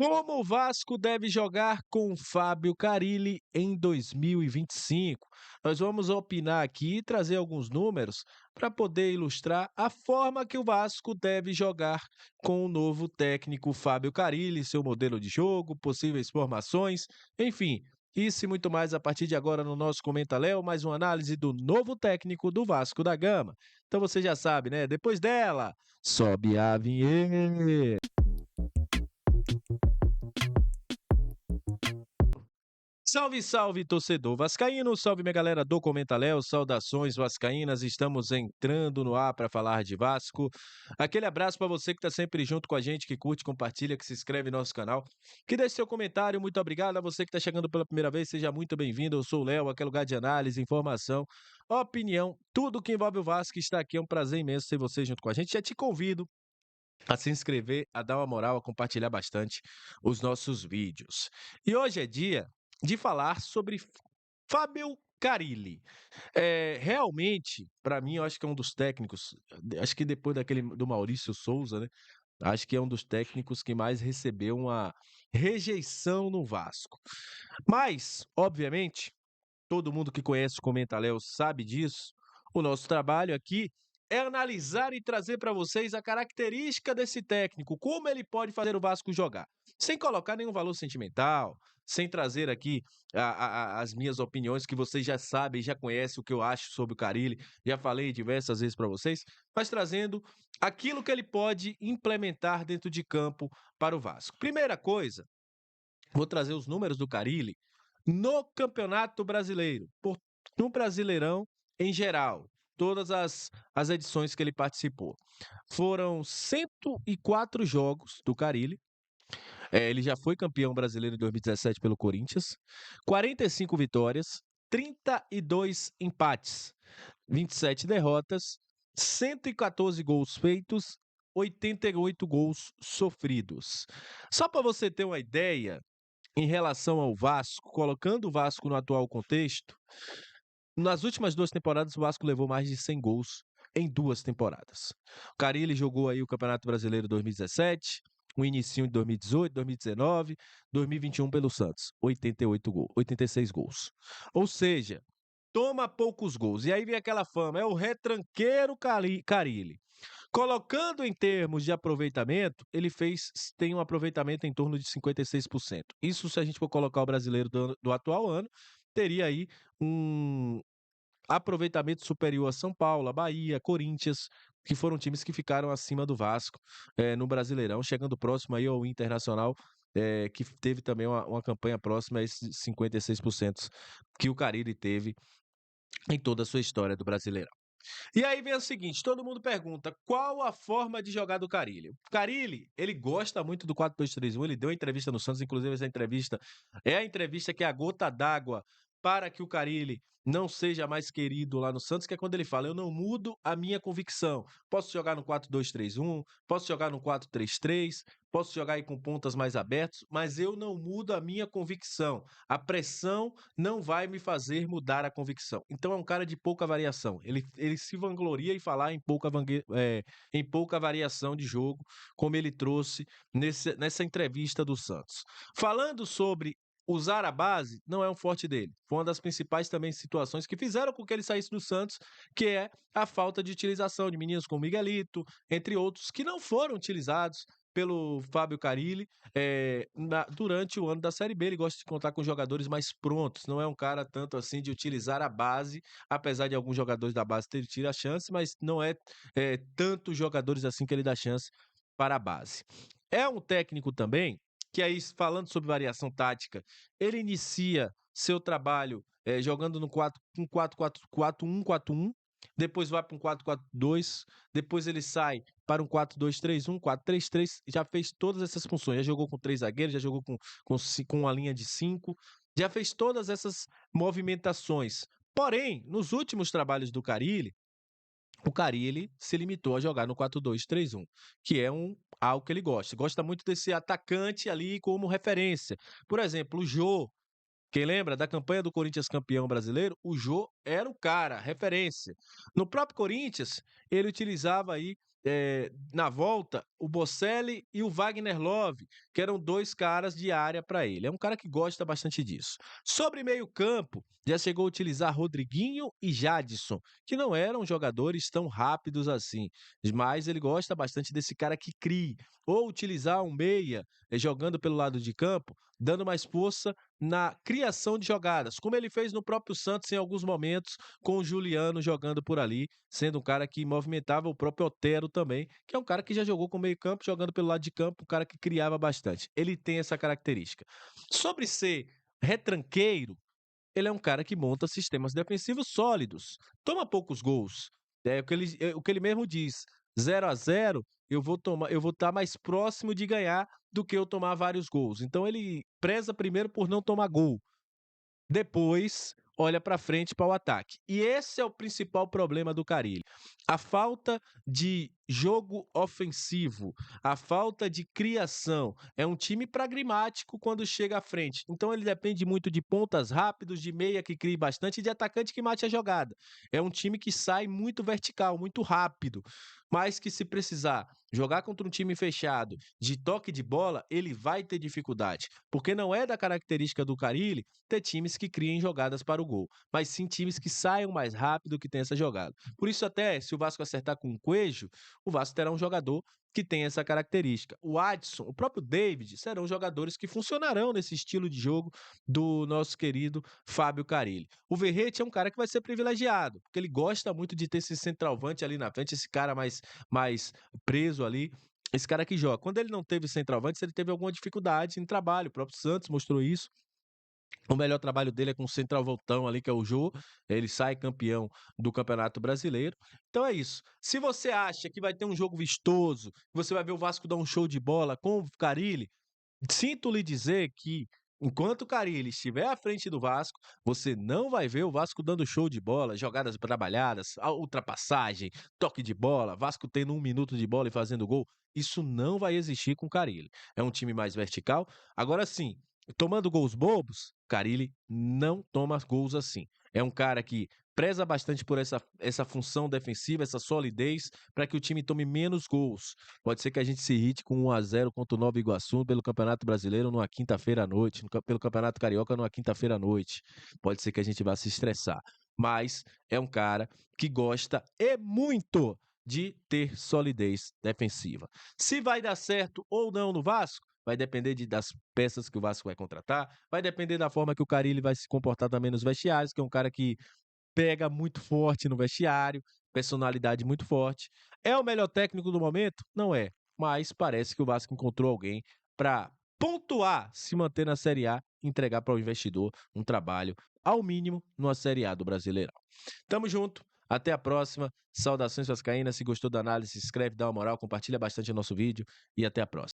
Como o Vasco deve jogar com Fábio Carille em 2025? Nós vamos opinar aqui e trazer alguns números para poder ilustrar a forma que o Vasco deve jogar com o novo técnico Fábio Carille, seu modelo de jogo, possíveis formações, enfim, isso e muito mais a partir de agora no nosso Comenta Léo, mais uma análise do novo técnico do Vasco da Gama. Então você já sabe, né? Depois dela, sobe a vinheta. Salve, salve, torcedor vascaíno, salve minha galera do Comenta Léo, saudações vascaínas, estamos entrando no ar para falar de Vasco. Aquele abraço para você que está sempre junto com a gente, que curte, compartilha, que se inscreve no nosso canal, que deixe seu comentário, muito obrigado a você que está chegando pela primeira vez, seja muito bem-vindo, eu sou o Léo, aquele lugar de análise, informação, opinião, tudo que envolve o Vasco está aqui, é um prazer imenso ter você junto com a gente, já te convido a se inscrever, a dar uma moral, a compartilhar bastante os nossos vídeos. E hoje é dia de falar sobre Fábio Carille. Realmente, para mim, eu acho que é um dos técnicos, acho que depois daquele do Maurício Souza, né? Acho que é um dos técnicos que mais recebeu uma rejeição no Vasco. Mas, obviamente, todo mundo que conhece o Comenta Léo sabe disso. O nosso trabalho aqui é analisar e trazer para vocês a característica desse técnico, como ele pode fazer o Vasco jogar, sem colocar nenhum valor sentimental, sem trazer aqui as minhas opiniões, que vocês já sabem, já conhecem o que eu acho sobre o Carille, já falei diversas vezes para vocês, mas trazendo aquilo que ele pode implementar dentro de campo para o Vasco. Primeira coisa, vou trazer os números do Carille no Campeonato Brasileiro, no Brasileirão em geral, todas as edições que ele participou. Foram 104 jogos do Carille. Ele já foi campeão brasileiro em 2017 pelo Corinthians. 45 vitórias, 32 empates, 27 derrotas, 114 gols feitos, 88 gols sofridos. Só para você ter uma ideia, em relação ao Vasco, colocando o Vasco no atual contexto, nas últimas 2 temporadas o Vasco levou mais de 100 gols em 2 temporadas. O Carille jogou aí o Campeonato Brasileiro 2017, o inicinho de 2018, 2019, 2021 pelo Santos, 88 gols, 86 gols. Ou seja, toma poucos gols. E aí vem aquela fama, é o retranqueiro Carille. Colocando em termos de aproveitamento, tem um aproveitamento em torno de 56%. Isso, se a gente for colocar o brasileiro do atual ano, teria aí um aproveitamento superior a São Paulo, a Bahia, Corinthians, que foram times que ficaram acima do Vasco no Brasileirão, chegando próximo aí ao Internacional, que teve também uma campanha próxima a esses 56% que o Carille teve em toda a sua história do Brasileirão. E aí vem o seguinte, todo mundo pergunta, qual a forma de jogar do Carille? O Carille, ele gosta muito do 4-2-3-1, ele deu uma entrevista no Santos, inclusive essa entrevista é a entrevista que é a gota d'água para que o Carille não seja mais querido lá no Santos, que é quando ele fala, eu não mudo a minha convicção. Posso jogar no 4-2-3-1, posso jogar no 4-3-3, posso jogar aí com pontas mais abertos, mas eu não mudo a minha convicção. A pressão não vai me fazer mudar a convicção. Então é um cara de pouca variação. Ele se vangloria em falar em pouca variação de jogo, como ele trouxe nessa entrevista do Santos. Falando sobre usar a base, não é um forte dele. Foi uma das principais também situações que fizeram com que ele saísse do Santos, que é a falta de utilização de meninos como Miguelito, entre outros, que não foram utilizados pelo Fábio Carille durante o ano da Série B. Ele gosta de contar com jogadores mais prontos, não é um cara tanto assim de utilizar a base, apesar de alguns jogadores da base terem tido a chance, mas não é tantos jogadores assim que ele dá chance para a base. É um técnico também que aí, falando sobre variação tática, ele inicia seu trabalho jogando no 4-1-4-1, depois vai para um 4-4-2, depois ele sai para um 4-2-3-1, 4-3-3, já fez todas essas funções, já jogou com 3 zagueiros, já jogou com uma linha de 5, já fez todas essas movimentações. Porém, nos últimos trabalhos do Carille, o Carille se limitou a jogar no 4-2-3-1, que é algo que ele gosta. Gosta muito desse atacante ali como referência. Por exemplo, o Jô, quem lembra da campanha do Corinthians campeão brasileiro, o Jô era o cara, referência. No próprio Corinthians, ele utilizava aí na volta, o Bocelli e o Wagner Love, que eram 2 caras de área para ele. É um cara que gosta bastante disso. Sobre meio-campo, já chegou a utilizar Rodriguinho e Jadson, que não eram jogadores tão rápidos assim, mas ele gosta bastante desse cara que crie, ou utilizar um meia, jogando pelo lado de campo, dando mais força na criação de jogadas, como ele fez no próprio Santos em alguns momentos, com o Juliano jogando por ali, sendo um cara que movimentava o próprio Otero também, que é um cara que já jogou com meio campo, jogando pelo lado de campo, um cara que criava bastante. Ele tem essa característica. Sobre ser retranqueiro, ele é um cara que monta sistemas defensivos sólidos, toma poucos gols. É o que ele mesmo diz: 0-0, eu vou estar mais próximo de ganhar do que eu tomar vários gols. Então ele preza primeiro por não tomar gol. Depois, olha para frente para o ataque. E esse é o principal problema do Carille. A falta de jogo ofensivo, a falta de criação. É um time pragmático quando chega à frente. Então ele depende muito de pontas rápidos, de meia que crie bastante e de atacante que mate a jogada. É um time que sai muito vertical, muito rápido, mas que se precisar jogar contra um time fechado, de toque de bola, ele vai ter dificuldade, porque não é da característica do Carille ter times que criem jogadas para o gol, mas sim times que saiam mais rápido que tem essa jogada. Por isso até, se o Vasco acertar com o Coelho, o Vasco terá um jogador que tem essa característica. O Adson, o próprio David, serão jogadores que funcionarão nesse estilo de jogo do nosso querido Fábio Carille. O Verrete é um cara que vai ser privilegiado, porque ele gosta muito de ter esse centroavante ali na frente, esse cara mais preso ali, esse cara que joga. Quando ele não teve centroavante, ele teve alguma dificuldade em trabalho. O próprio Santos mostrou isso. O melhor trabalho dele é com o centroavantão ali, que é o Jô. Ele sai campeão do Campeonato Brasileiro. Então é isso. Se você acha que vai ter um jogo vistoso, você vai ver o Vasco dar um show de bola com o Carille, sinto lhe dizer que, enquanto o Carille estiver à frente do Vasco, você não vai ver o Vasco dando show de bola, jogadas trabalhadas, a ultrapassagem, toque de bola, Vasco tendo 1 minuto de bola e fazendo gol. Isso não vai existir com o Carille. É um time mais vertical. Agora sim, tomando gols bobos, Carille não toma gols assim. É um cara que preza bastante por essa função defensiva, essa solidez, para que o time tome menos gols. Pode ser que a gente se irrite com 1-0 contra o Nova Iguaçu pelo Campeonato Brasileiro numa quinta-feira à noite, pelo Campeonato Carioca numa quinta-feira à noite. Pode ser que a gente vá se estressar. Mas é um cara que gosta e muito de ter solidez defensiva. Se vai dar certo ou não no Vasco, vai depender das peças que o Vasco vai contratar, vai depender da forma que o Carille vai se comportar também nos vestiários, que é um cara que pega muito forte no vestiário, personalidade muito forte. É o melhor técnico do momento? Não é, mas parece que o Vasco encontrou alguém para pontuar, se manter na Série A, e entregar para o investidor um trabalho, ao mínimo, numa Série A do Brasileirão. Tamo junto, até a próxima. Saudações vascaínas, se gostou da análise, se inscreve, dá uma moral, compartilha bastante o nosso vídeo e até a próxima.